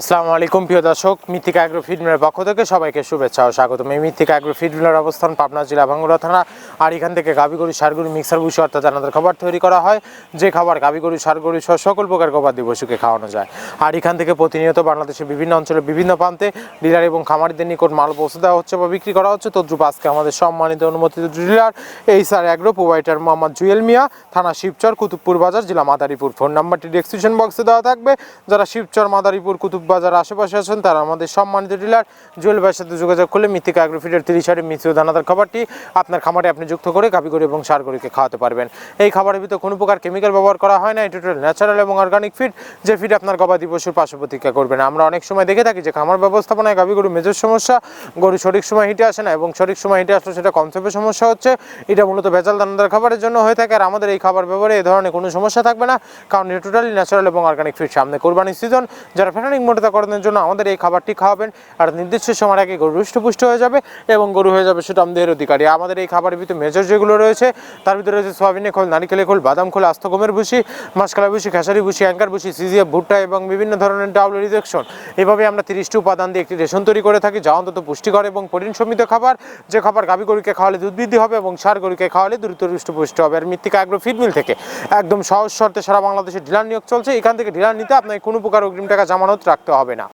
আসসালামু আলাইকুম প্রিয় দর্শক, মৃত্তিকা অ্যাগ্রো ফিড মিলের পক্ষ থেকে সবাইকে শুভেচ্ছা ও স্বাগতম। এই মৃত্তিকা অ্যাগ্রো ফিড মিলের অবস্থান পাবনা জেলা ভাঙ্গুড়া থানা। আর এখান থেকে গাভী গরু, ষাঁড় গরু, মিক্সার ভুসি অর্থাৎ দানাদার খাবার তৈরি করা হয়। যে খাবার গাভী গরু, ষাঁড় গরু সহ সকল প্রকার গবাদি পশুকে খাওয়ানো যায়। আর এখান থেকে প্রতিনিয়ত বাংলাদেশের বিভিন্ন অঞ্চলে বিভিন্ন প্রান্তে ডিলার এবং খামারিদের নিকট মাল পৌঁছে দেওয়া হচ্ছে বা বিক্রি করা হচ্ছে। তদ্রুপ আজকে আমাদের সম্মানিত অনুমোদিত dealer HR agro provider Mohammad Jewel Mia, থানা শিবচর, কুতুবপুর বাজার, জেলা মাদারীপুর। ফোন নাম্বারটি ডেসক্রিপশন বক্সে দেওয়া থাকবে। যারা শিবচর, মাদারীপুর, কুতুব বাজার আশেপাশে আছেন তারা আমাদের সম্মানিত ডিলার জুয়েল ভাইয়ের সাথে যোগাযোগ করলে মৃত্তিকা অ্যাগ্রো ফিডের 30 মিশ্র দানাদার খাবারটি আপনার খামারে আপনি যুক্ত করে গাভী গরু এবং ষাঁড় গরুকে খাওয়াতে পারবেন। এই খাবারের ভিতরে কোনো প্রকার কেমিক্যাল ব্যবহার করা হয় না। এটা টোটাল ন্যাচারাল এবং অর্গানিক ফিড, যে ফিড আপনার গবাদি পশুর পার্শ্ব প্রতিক্রিয়া করবে না। আমরা অনেক সময় দেখে থাকি যে খামার ব্যবস্থাপনায় গাভী গরু মেজর সমস্যা, গরু সঠিক সময় হিটে আসে না এবং সঠিক সময় হিটে আসলে সেটা কনসেপ্টের সমস্যা হচ্ছে। এটা মূলত ভেজাল দানাদার খাবারের জন্য হয়ে থাকে। আর আমাদের এই খাবার ব্যবহারে এই ধরনের কোনো সমস্যা থাকবে না, কারণ এটা টোটালি ন্যাচারাল এবং অর্গানিক ফিড। সামনে কোরবানির সিজন, যারা ফ্যাটানিং মোটাতাকরণের জন্য আমাদের এই খাবারটি খাওয়াবেন আর নির্দিষ্ট সময়ের আগে গরু হৃষ্টপুষ্ট হয়ে যাবে এবং গরু হয়ে যাবে সেটা আমাদের অধিকারী। আমাদের এই খাবারের ভিতরে মেজর যেগুলো রয়েছে তার ভিতরে রয়েছে সয়াবিনের খোল, নারিকেলের খোল, বাদাম খোল, আস্ত গমের ভুসি, মাসকলাই ভুসি, খেসারি ভুসি, অ্যাঙ্কার ভুসি, সিজিএফ, ভুট্টা এবং বিভিন্ন ধরনের ডাউল রিজেকশন। এভাবে আমরা 30টি উপাদান দিয়ে একটি রেশন তৈরি করে থাকি, যা অন্তত পুষ্টিকর এবং প্রোটিন সমৃদ্ধ খাবার। যে খাবার গাভী গরুকে খাওয়ালে দুধ বৃদ্ধি হবে এবং ষাঁড় গরুকে খাওয়ালে দ্রুত হৃষ্টপুষ্ট হবে। আর মৃত্তিকা অ্যাগ্রো ফিড মিল থেকে একদম সহজ শর্তে সারা বাংলাদেশে ডিলার নিয়োগ চলছে। এখান থেকে ডিলার নিতে আপনাকে কোনো প্রকার অগ্রিম টাকা জামানত রাখতে হবে না।